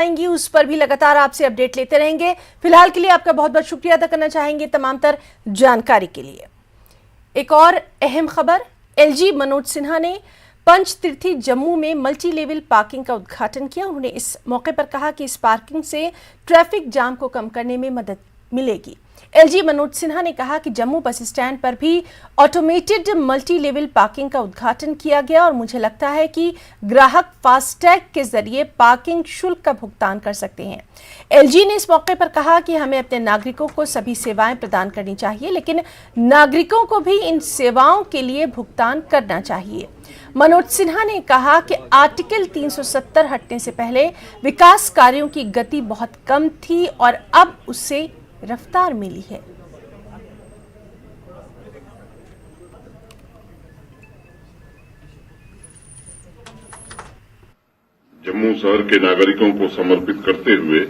आएंगी उस पर भी लगातार आपसे अपडेट लेते रहेंगे। फिलहाल के लिए आपका बहुत बहुत शुक्रिया अदा करना चाहेंगे तमाम तर जानकारी के लिए। एक और अहम खबर, एलजी मनोज सिन्हा ने पंचतीर्थी जम्मू में मल्टी लेवल पार्किंग का उद्घाटन किया। उन्होंने इस मौके पर कहा कि इस पार्किंग से ट्रैफिक जाम को कम करने में मदद मिलेगी। एलजी मनोज सिन्हा ने कहा कि जम्मू बस स्टैंड पर भी ऑटोमेटेड मल्टी लेवल पार्किंग का उद्घाटन किया गया और मुझे लगता है कि ग्राहक फास्टैग के जरिए पार्किंग शुल्क का भुगतान कर सकते हैं। एलजी ने इस मौके पर कहा कि हमें अपने नागरिकों को सभी सेवाएं प्रदान करनी चाहिए, लेकिन नागरिकों को भी इन सेवाओं के लिए भुगतान करना चाहिए। मनोज सिन्हा ने कहा कि आर्टिकल 370 हटने से पहले विकास कार्यों की गति बहुत कम थी और अब उससे रफ्तार मिली है। जम्मू शहर के नागरिकों को समर्पित करते हुए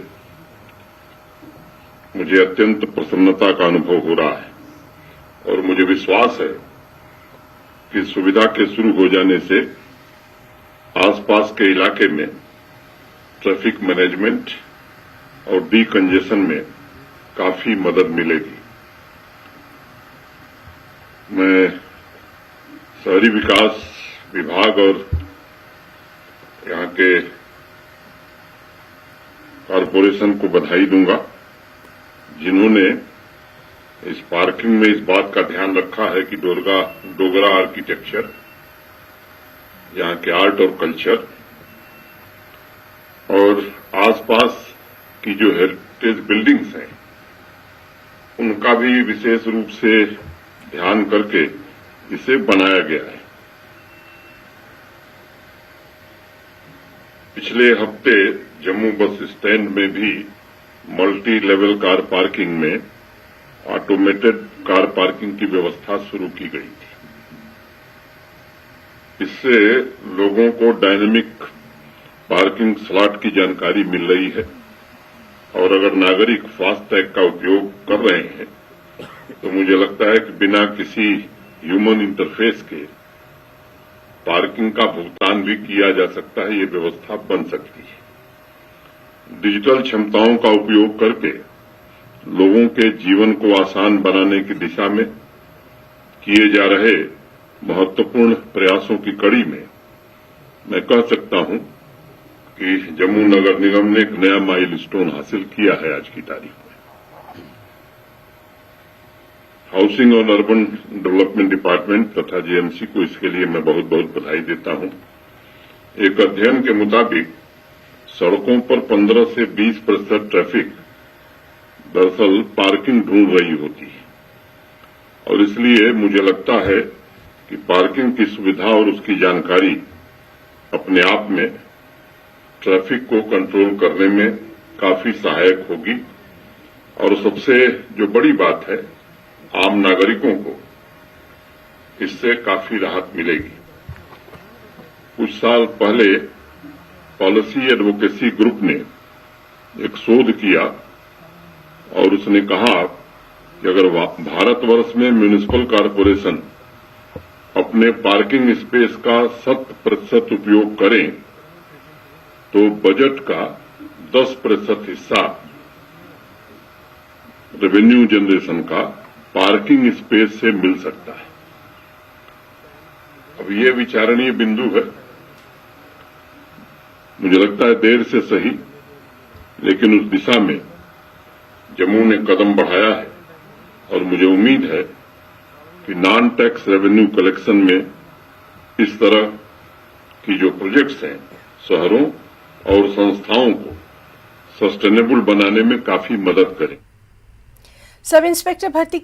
मुझे अत्यंत प्रसन्नता का अनुभव हो रहा है और मुझे विश्वास है कि सुविधा के शुरू हो जाने से आसपास के इलाके में ट्रैफिक मैनेजमेंट और डीकंजेशन में काफी मदद मिलेगी। मैं शहरी विकास विभाग और यहां के कॉरपोरेशन को बधाई दूंगा, जिन्होंने इस पार्किंग में इस बात का ध्यान रखा है कि डोगरा आर्किटेक्चर, यहां के आर्ट और कल्चर और आसपास की जो हेरिटेज बिल्डिंग्स हैं उनका भी विशेष रूप से ध्यान करके इसे बनाया गया है। पिछले हफ्ते जम्मू बस स्टैंड में भी मल्टी लेवल कार पार्किंग में ऑटोमेटेड कार पार्किंग की व्यवस्था शुरू की गई थी। इससे लोगों को डायनेमिक पार्किंग स्लॉट की जानकारी मिल रही है और अगर नागरिक फास्टैग का उपयोग कर रहे हैं तो मुझे लगता है कि बिना किसी ह्यूमन इंटरफेस के पार्किंग का भुगतान भी किया जा सकता है। ये व्यवस्था बन सकती है। डिजिटल क्षमताओं का उपयोग करके लोगों के जीवन को आसान बनाने की दिशा में किए जा रहे महत्वपूर्ण प्रयासों की कड़ी में मैं कह सकता हूं कि जम्मू नगर निगम ने एक नया माइलस्टोन हासिल किया है आज की तारीख में। हाउसिंग और अर्बन डेवलपमेंट डिपार्टमेंट तथा जेएमसी को इसके लिए मैं बहुत बहुत बधाई देता हूं। एक अध्ययन के मुताबिक सड़कों पर 15 से 20% ट्रैफिक दरअसल पार्किंग ढूंढ रही होती है और इसलिए मुझे लगता है कि पार्किंग की सुविधा और उसकी जानकारी अपने आप में ट्रैफिक को कंट्रोल करने में काफी सहायक होगी और सबसे जो बड़ी बात है, आम नागरिकों को इससे काफी राहत मिलेगी। कुछ साल पहले पॉलिसी एडवोकेसी ग्रुप ने एक शोध किया और उसने कहा कि अगर भारतवर्ष में म्युनिसिपल कॉरपोरेशन अपने पार्किंग स्पेस का 100% उपयोग करें तो बजट का 10% हिस्सा रेवेन्यू जनरेशन का पार्किंग स्पेस से मिल सकता है। अब ये विचारणीय बिंदु है। मुझे लगता है देर से सही, लेकिन उस दिशा में जम्मू ने कदम बढ़ाया है और मुझे उम्मीद है कि नॉन टैक्स रेवेन्यू कलेक्शन में इस तरह की जो प्रोजेक्ट्स हैं शहरों और संस्थाओं को सस्टेनेबल बनाने में काफी मदद करें। सब इंस्पेक्टर भर्ती